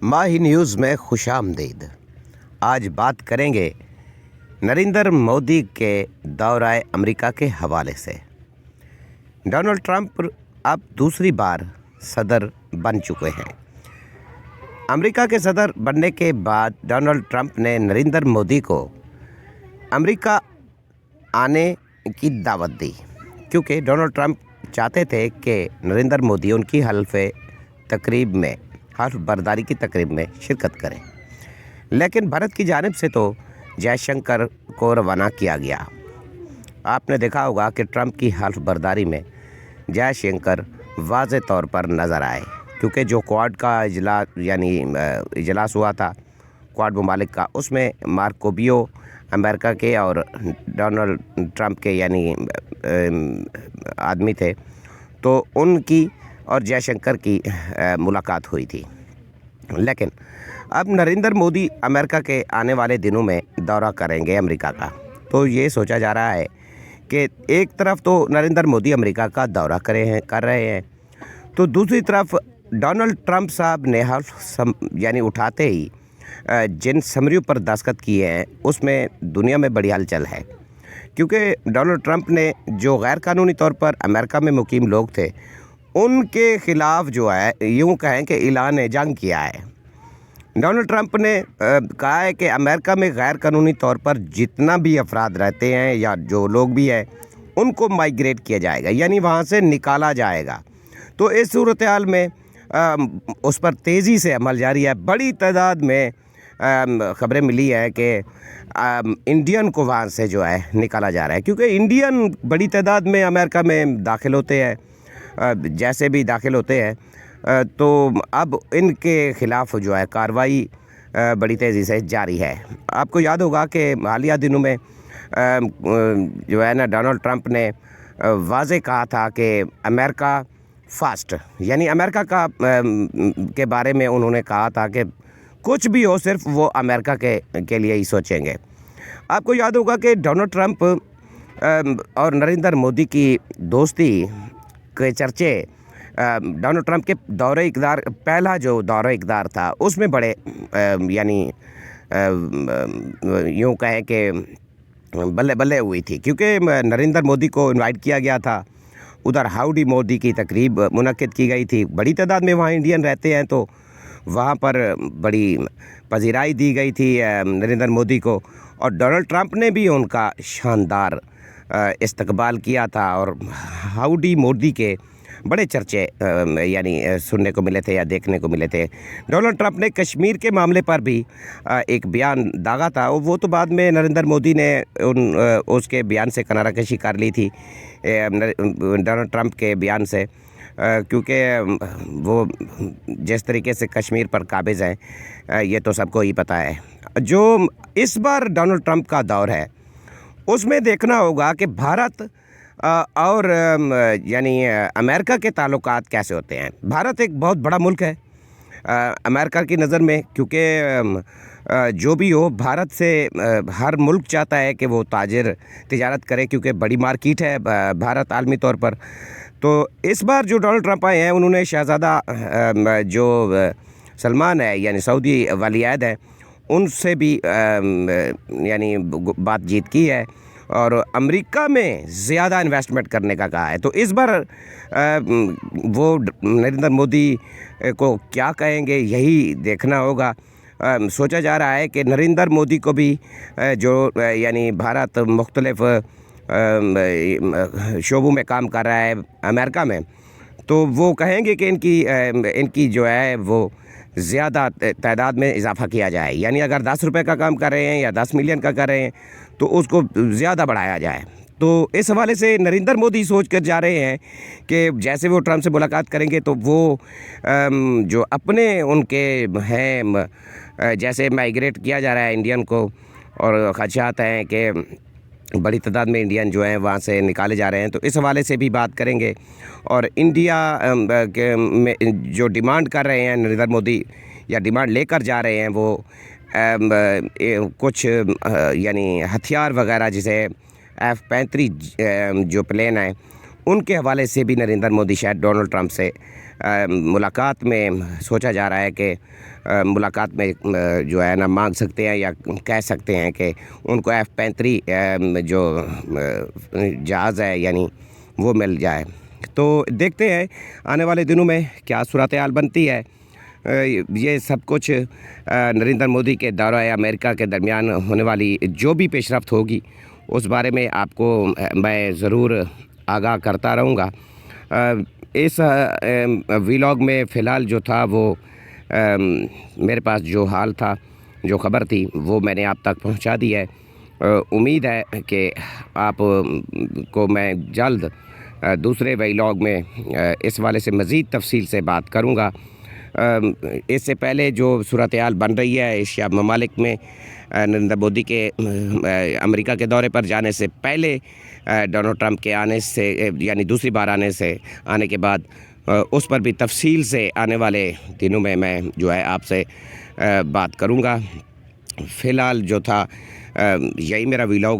माही news में खुशामदीद। आज बात करेंगे नरेंद्र मोदी के दौरा अमेरिका के हवाले से। डोनाल्ड ट्रंप अब दूसरी बार सदर बन चुके हैं। अमेरिका के सदर बनने के बाद डोनाल्ड ट्रंप ने नरेंद्र मोदी को अमेरिका आने की दावत दी, क्योंकि डोनाल्ड ट्रंप चाहते थे कि नरेंद्र मोदी उनकी हल्फ बर्दारी की तकरीब में शिरकत करें। लेकिन भारत की जानिब से तो जयशंकर को रवाना किया गया। आपने देखा होगा कि ट्रंप की हल्फ बर्दारी में जयशंकर वाज़े तौर पर नज़र आए, क्योंकि जो क्वाड का इजलास हुआ था क्वाड ममालिक का, उसमें मार्को रूबियो अमेरिका के और डोनाल्ड ट्रंप के आदमी थे, तो उनकी और जयशंकर की मुलाकात हुई थी। लेकिन अब नरेंद्र मोदी अमेरिका के आने वाले दिनों में दौरा करेंगे अमेरिका का। तो ये सोचा जा रहा है कि एक तरफ तो नरेंद्र मोदी अमेरिका का दौरा कर रहे हैं, तो दूसरी तरफ डोनाल्ड ट्रंप साहब ने उठाते ही जिन समझौतों पर दस्तखत किए हैं उसमें दुनिया में बड़ी हलचल है, क्योंकि डोनाल्ड ट्रंप ने जो गैर कानूनी तौर पर अमेरिका में मुकीम लोग थे उनके ख़िलाफ़ जो है यूँ कहें कि ऐलान जंग किया है। डोनाल्ड ट्रंप ने कहा है कि अमेरिका में गैर कानूनी तौर पर जितना भी अफराद रहते हैं या जो लोग भी हैं उनको माइग्रेट किया जाएगा, यानी वहाँ से निकाला जाएगा। तो इस सूरत हाल में उस पर तेज़ी से अमल जारी है। बड़ी तादाद में ख़बरें मिली है कि इंडियन को वहाँ से जो है निकाला जा रहा है, क्योंकि इंडियन बड़ी तादाद में अमेरिका में दाखिल होते हैं। जैसे भी दाखिल होते हैं तो अब इनके ख़िलाफ़ जो है कार्रवाई बड़ी तेज़ी से जारी है। आपको याद होगा कि हालिया दिनों में जो है ना डोनाल्ड ट्रंप ने वाज़े कहा था कि अमेरिका फ़र्स्ट, यानी अमेरिका के बारे में उन्होंने कहा था कि कुछ भी हो सिर्फ वो अमेरिका के लिए ही सोचेंगे। आपको याद होगा कि डोनाल्ड ट्रंप और नरेंद्र मोदी की दोस्ती के चर्चे डोनाल्ड ट्रंप के दौरे इक़्तिदार, पहला जो दौरा इक़्तिदार था उसमें बड़े यूँ कहें कि बल्ले बल्ले हुई थी, क्योंकि नरेंद्र मोदी को इनवाइट किया गया था। उधर हाउडी मोदी की तकरीब मुनक्किद की गई थी। बड़ी तादाद में वहाँ इंडियन रहते हैं, तो वहाँ पर बड़ी पज़ीराई दी गई थी नरेंद्र मोदी को, और डोनाल्ड ट्रंप ने भी उनका शानदार इस्तकबाल किया था। और हाउडी मोदी के बड़े चर्चे सुनने को मिले थे या देखने को मिले थे। डोनाल्ड ट्रंप ने कश्मीर के मामले पर भी एक बयान दागा था, वो तो बाद में नरेंद्र मोदी ने उसके बयान से किनारा कशी कर ली थी, डोनाल्ड ट्रंप के बयान से, क्योंकि वो जिस तरीके से कश्मीर पर काबिज़ हैं ये तो सबको ही पता है। जो इस बार डोनाल्ड ट्रंप का दौर है उसमें देखना होगा कि भारत और अमेरिका के ताल्लुकात कैसे होते हैं। भारत एक बहुत बड़ा मुल्क है अमेरिका की नज़र में, क्योंकि जो भी हो भारत से हर मुल्क चाहता है कि वो तिजारत करे, क्योंकि बड़ी मार्केट है भारत आलमी तौर पर। तो इस बार जो डोनाल्ड ट्रंप आए हैं उन्होंने शहज़ादा जो सलमान है यानी सऊदी वलीअहद है उनसे भी बातचीत की है और अमेरिका में ज़्यादा इन्वेस्टमेंट करने का कहा है। तो इस बार वो नरेंद्र मोदी को क्या कहेंगे यही देखना होगा। सोचा जा रहा है कि नरेंद्र मोदी को भी भारत मुख्तलिफ शोबों में काम कर रहा है अमेरिका में, तो वो कहेंगे कि इनकी जो है वो ज़्यादा तादाद में इजाफ़ा किया जाए, यानी अगर 10 रुपये का काम कर रहे हैं या 10 मिलियन का कर रहे हैं तो उसको ज़्यादा बढ़ाया जाए। तो इस हवाले से नरेंद्र मोदी सोच कर जा रहे हैं कि जैसे वो ट्रंप से मुलाकात करेंगे तो वो जो अपने उनके हैं जैसे माइग्रेट किया जा रहा है इंडियन को, और ख़दशात हैं कि बड़ी तादाद में इंडियन जो हैं वहाँ से निकाले जा रहे हैं, तो इस हवाले से भी बात करेंगे। और इंडिया में जो डिमांड कर रहे हैं नरेंद्र मोदी या डिमांड लेकर जा रहे हैं वो कुछ हथियार वगैरह, जैसे F-35 जो प्लेन है उनके हवाले से भी नरेंद्र मोदी शायद डोनाल्ड ट्रंप से मुलाकात में सोचा जा रहा है कि मुलाकात में जो है ना मांग सकते हैं या कह सकते हैं कि उनको F-35 जो जहाज़ है यानी वो मिल जाए। तो देखते हैं आने वाले दिनों में क्या सूरत हाल बनती है। ये सब कुछ नरेंद्र मोदी के दौरा अमेरिका के दरमियान होने वाली जो भी पेशरफ्त होगी उस बारे में आपको मैं ज़रूर आगाह करता रहूँगा। इस व्लॉग में फ़िलहाल जो था वो मेरे पास जो हाल था, जो ख़बर थी वो मैंने आप तक पहुंचा दी है। उम्मीद है कि आप को मैं जल्द दूसरे व्लॉग में इस वाले से मज़ीद तफसील से बात करूंगा। इससे पहले जो सूरत हाल बन रही है एशिया ममालिक में नरेंद्र मोदी के अमेरिका के दौरे पर जाने से पहले डोनाल्ड ट्रंप के आने से यानी दूसरी बार आने के बाद उस पर भी तफसील से आने वाले दिनों में मैं जो है आपसे बात करूंगा। फ़िलहाल जो था यही मेरा व्लॉग